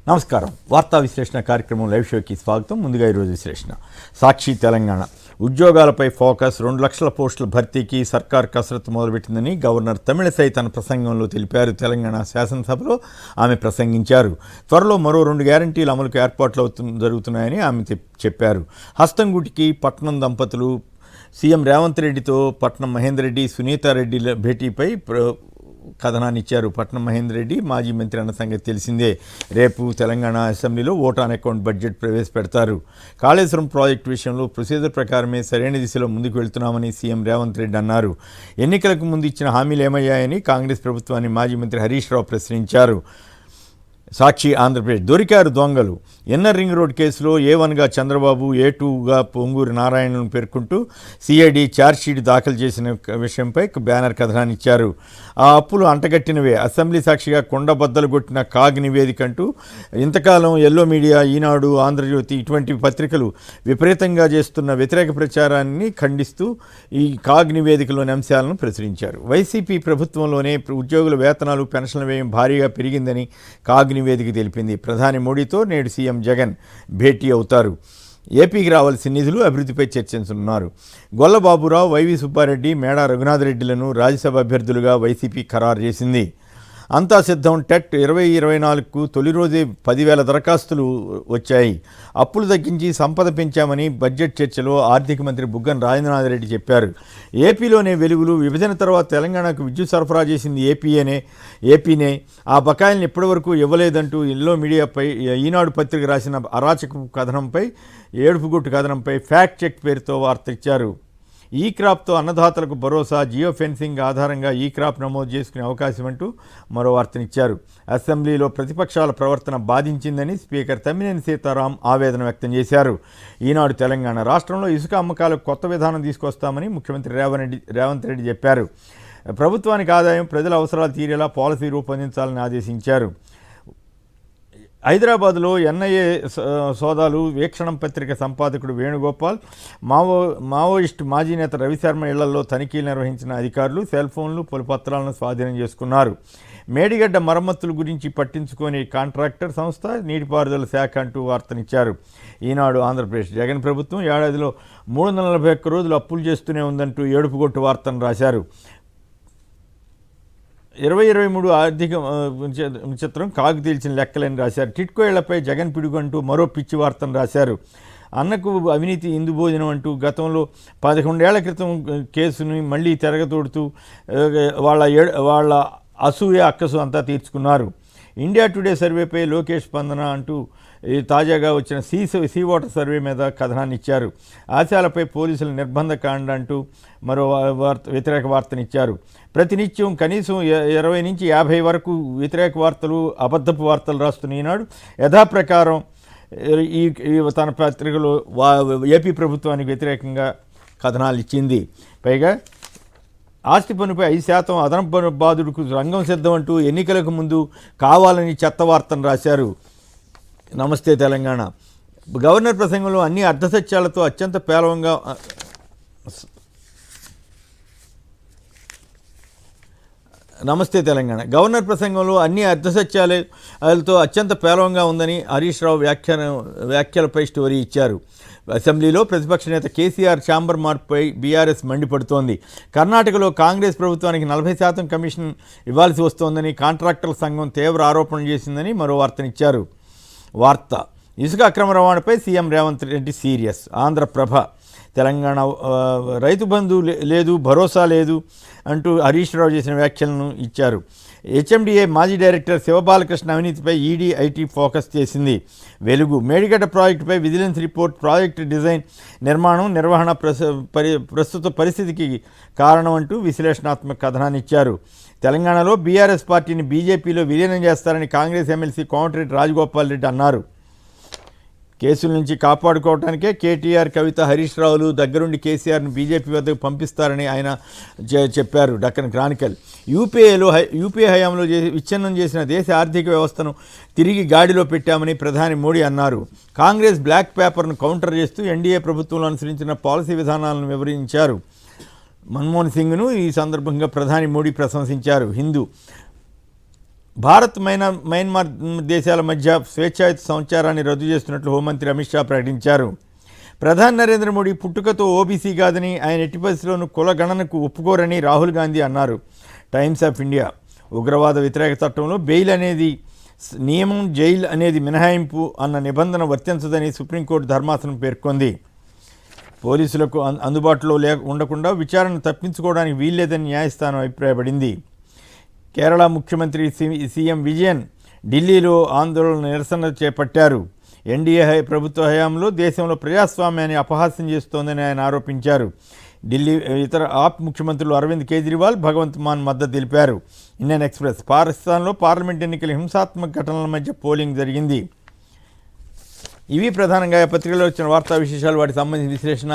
నమస్కారం. వార్తా విశ్లేషణ కార్యక్రమం లైవ్ షోకి స్వాగతం. ముందుగా ఈరోజు విశ్లేషణ. సాక్షి తెలంగాణ ఉద్యోగాలపై ఫోకస్, 2 లక్షల పోస్టుల భర్తీకి సర్కార్ కసరత్తు మొదలుపెట్టిందని గవర్నర్ తమిళిసై తన ప్రసంగంలో తెలిపారు. తెలంగాణ శాసనసభలో ఆమె ప్రసంగించారు. త్వరలో మరో 2 గ్యారంటీల అమలుకు ఏర్పాట్లు జరుగుతున్నాయని ఆమె చెప్పారు. హస్తంగుటికి పట్నం దంపతులు సీఎం రేవంత్ రెడ్డితో పట్నం మహేందర్ రెడ్డి, సునీతారెడ్డి భేటీపై కథనాన్ని ఇచ్చారు. పట్నం మహేందర్ రెడ్డి మాజీ మంత్రి అన్న సంగతి తెలిసిందే. రేపు తెలంగాణ అసెంబ్లీలో ఓట్ ఆన్ అకౌంట్ బడ్జెట్ ప్రవేశపెడతారు. కాళేశ్వరం ప్రాజెక్టు విషయంలో ప్రొసీజర్ ప్రకారమే సరైన దిశలో ముందుకు వెళ్తున్నామని సీఎం రేవంత్ రెడ్డి అన్నారు. ఎన్నికలకు ముందు ఇచ్చిన హామీలు ఏమయ్యాయని కాంగ్రెస్ ప్రభుత్వాన్ని మాజీ మంత్రి హరీష్ రావు ప్రశ్నించారు. సాక్షి ఆంధ్రప్రదేశ్ దొరికారు దొంగలు. ఎన్ఆర్ రింగ్ రోడ్ కేసులో A1గా చంద్రబాబు, A2గా పొంగూరు నారాయణను పేర్కొంటూ సిఐడి ఛార్జ్షీట్ దాఖలు చేసిన విషయంపై బ్యానర్ కథనాన్ని ఇచ్చారు. ఆ అప్పులు అంటగట్టినవే. అసెంబ్లీ సాక్షిగా కొండబద్దలు కొట్టిన కాగ్ నివేదిక అంటూ ఇంతకాలం ఎల్లో మీడియా, ఈనాడు, ఆంధ్రజ్యోతి ఇటువంటి పత్రికలు విపరీతంగా చేస్తున్న వ్యతిరేక ప్రచారాన్ని ఖండిస్తూ ఈ కాగ్ నివేదికలోని అంశాలను ప్రచురించారు. వైసీపీ ప్రభుత్వంలోనే ఉద్యోగుల వేతనాలు, పెన్షన్ల వ్యయం భారీగా పెరిగిందని కాగ్ నివేదిక తెలిపింది. ప్రధాని మోడీతో నేడు సీఎం జగన్ భేటీ అవుతారు. ఏపీకి రావాల్సిన నిధులు, అభివృద్ధిపై చర్చించనున్నారు. గొల్లబాబురావు, వైవి సుబ్బారెడ్డి, మేడా రఘునాథ్ రెడ్డిలను రాజ్యసభ అభ్యర్థులుగా వైసీపీ ఖరారు చేసింది. అంతా సిద్ధం. టెట్ 2024కు తొలి రోజే 10,000 దరఖాస్తులు వచ్చాయి. అప్పులు తగ్గించి సంపద పెంచామని బడ్జెట్ చర్చలో ఆర్థిక మంత్రి బుగ్గన రాజేంద్రనాథ్ రెడ్డి చెప్పారు. ఏపీలోనే వెలుగులు. విభజన తర్వాత తెలంగాణకు విద్యుత్ సరఫరా చేసింది ఏపీనే. ఆ బకాయిల్ని ఇప్పటివరకు ఇవ్వలేదంటూ ఎల్లో మీడియాపై ఈనాడు పత్రిక రాసిన అరాచక కథనంపై, ఏడుపుగొట్టు కథనంపై ఫ్యాక్ట్ చెక్ పేరుతో వార్త ఇచ్చారు. ఈ క్రాప్తో అన్నదాతలకు భరోసా, జియో ఫెన్సింగ్ ఆధారంగా ఈ క్రాప్ నమోదు చేసుకునే అవకాశం అంటూ మరో వార్తనిచ్చారు. అసెంబ్లీలో ప్రతిపక్షాల ప్రవర్తన బాధించిందని స్పీకర్ తమ్మినేని సీతారాం ఆవేదన వ్యక్తం చేశారు. ఈనాడు తెలంగాణ రాష్ట్రంలో ఇసుక అమ్మకాలకు కొత్త విధానం తీసుకొస్తామని ముఖ్యమంత్రి రేవంత్ రెడ్డి చెప్పారు. ప్రభుత్వానికి ఆదాయం, ప్రజల అవసరాలు తీరేలా పాలసీ రూపొందించాలని ఆదేశించారు. హైదరాబాద్లో ఎన్ఐఏ సోదాలు. వీక్షణం పత్రిక సంపాదకుడు వేణుగోపాల్, మావోయిస్టు మాజీ నేత రవిశర్మ ఇళ్లలో తనిఖీలు నిర్వహించిన అధికారులు సెల్ ఫోన్లు, పలు పత్రాలను స్వాధీనం చేసుకున్నారు. మేడిగడ్డ మరమ్మతుల గురించి పట్టించుకొని కాంట్రాక్టర్ సంస్థ, నీటిపారుదల శాఖ అంటూ వార్తనిచ్చారు. ఈనాడు ఆంధ్రప్రదేశ్ జగన్ ప్రభుత్వం ఏడాదిలో 341 రోజులు అప్పులు చేస్తూనే ఉందంటూ ఏడుపుగొట్టు వార్తను రాశారు. 2023 ఆర్థిక చిత్రం కాగు తేల్చిన లెక్కలని రాశారు. టిట్కో ఇళ్లపై జగన్ పిడుగు అంటూ మరో పిచ్చి వార్తను రాశారు. అన్నకు అవినీతి ఇందు భోజనం అంటూ గతంలో 11 ఏళ్ల క్రితం కేసుని మళ్ళీ తిరగతోడుతూ వాళ్ళ అసూయ అక్కసు అంతా తీర్చుకున్నారు. ఇండియా టుడే సర్వేపై లోకేష్ స్పందన అంటూ తాజాగా వచ్చిన సీ వాటర్ సర్వే మీద కథనాన్ని ఇచ్చారు. ఆశాలపై పోలీసుల నిర్బంధ కాండ అంటూ మరో వ్యతిరేక వార్తనిచ్చారు. ప్రతినిత్యం కనీసం 20 నుంచి 50 వరకు వ్యతిరేక వార్తలు, అబద్ధపు వార్తలు రాస్తున్న ఈనాడు యథాప్రకారం తన పత్రికలో ఏపీ ప్రభుత్వానికి వ్యతిరేకంగా కథనాలు ఇచ్చింది. పైగా ఆస్తి పన్నుపై 5% అదనపు పన్ను బాధుడుకు రంగం సిద్ధం అంటూ ఎన్నికలకు ముందు కావాలని చెత్త వార్తను రాశారు. నమస్తే తెలంగాణ గవర్నర్ ప్రసంగంలో అన్ని అర్ధసత్యాలతో అత్యంత పేలవంగా నమస్తే తెలంగాణ గవర్నర్ ప్రసంగంలో అన్ని అర్ధసత్యాలతో అత్యంత పేలవంగా ఉందని హరీష్ రావు వ్యాఖ్యలపై స్టోరీ ఇచ్చారు. అసెంబ్లీలో ప్రతిపక్ష నేత కేసీఆర్ ఛాంబర్ మార్పుపై బీఆర్ఎస్ మండిపడుతోంది. కర్ణాటకలో కాంగ్రెస్ ప్రభుత్వానికి 40% కమిషన్ ఇవ్వాల్సి వస్తోందని కాంట్రాక్టర్ల సంఘం తీవ్ర ఆరోపణలు చేసిందని మరో వార్తనిచ్చారు. ఇసుక అక్రమ రవాణాపై సీఎం రేవంత్ రెడ్డి సీరియస్. ఆంధ్రప్రభ తెలంగాణ రైతు బంధు లేదు, భరోసా లేదు అంటూ హరీష్ రావు చేసిన వ్యాఖ్యలను ఇచ్చారు. హెచ్ఎండిఏ మాజీ డైరెక్టర్ శివబాలకృష్ణ అవినీతిపై ఈడీ, ఐటీ ఫోకస్ చేసింది. వెలుగు మేడిగడ్డ ప్రాజెక్టుపై విజిలెన్స్ రిపోర్ట్, ప్రాజెక్టు డిజైన్, నిర్మాణం, నిర్వహణ ప్రస్తుత పరిస్థితికి కారణం అంటూ విశ్లేషణాత్మక కథనాన్ని ఇచ్చారు. తెలంగాణలో బీఆర్ఎస్ పార్టీని బీజేపీలో విలీనం చేస్తారని కాంగ్రెస్ ఎమ్మెల్సీ కోమటిరెడ్డి రాజగోపాల్ రెడ్డి అన్నారు. కేసుల నుంచి కాపాడుకోవడానికే కేటీఆర్, కవిత, హరీష్ రావులు దగ్గరుండి కేసీఆర్ను బీజేపీ వద్దకు పంపిస్తారని ఆయన చెప్పారు. డక్కన్ క్రానికల్ యూపీఏ హయాంలో విచ్ఛిన్నం చేసిన దేశ ఆర్థిక వ్యవస్థను తిరిగి గాడిలో పెట్టామని ప్రధాని మోడీ అన్నారు. కాంగ్రెస్ బ్లాక్ పేపర్ను కౌంటర్ చేస్తూ ఎన్డీఏ ప్రభుత్వంలో అనుసరించిన పాలసీ విధానాలను వివరించారు. మన్మోహన్ సింగ్ను ఈ సందర్భంగా ప్రధాని మోడీ ప్రశంసించారు. హిందూ భారత్ మయన్మార్ దేశాల మధ్య స్వేచ్ఛాయుత సంచారాన్ని రద్దు చేస్తున్నట్లు హోంమంత్రి అమిత్ షా ప్రకటించారు. ప్రధాని నరేంద్ర మోడీ పుట్టుకతో ఓబీసీ కాదని, ఆయన ఎట్టి పరిస్థితుల్లోనూ కుల గణనకు ఒప్పుకోరని రాహుల్ గాంధీ అన్నారు. Times of India. ఉగ్రవాద వ్యతిరేక చట్టంలో బెయిల్ అనేది నియమం, జైలు అనేది మినహాయింపు అన్న నిబంధన వర్తించదని సుప్రీంకోర్టు ధర్మాసనం పేర్కొంది. పోలీసులకు అందుబాటులో ఉండకుండా విచారణ తప్పించుకోవడానికి వీల్లేదని న్యాయస్థానం అభిప్రాయపడింది. కేరళ ముఖ్యమంత్రి సీఎం విజయన్ ఢిల్లీలో ఆందోళన నిరసన చేపట్టారు. ఎన్డీఏ ప్రభుత్వ హయాంలో దేశంలో ప్రజాస్వామ్యాన్ని అపహాస్యం చేస్తోందని ఆయన ఆరోపించారు. ఢిల్లీ ఇతర ఆప్ ముఖ్యమంత్రులు అరవింద్ కేజ్రీవాల్, భగవంత్ మాన్ మద్దతు తెలిపారు. Indian express. పాకిస్తాన్లో పార్లమెంట్ ఎన్నికల హింసాత్మక ఘటనల మధ్య పోలింగ్ జరిగింది. ఇవి ప్రధానంగా పత్రికలో వచ్చిన వార్తా విశేషాలు, వాటికి సంబంధించిన విశ్లేషణ.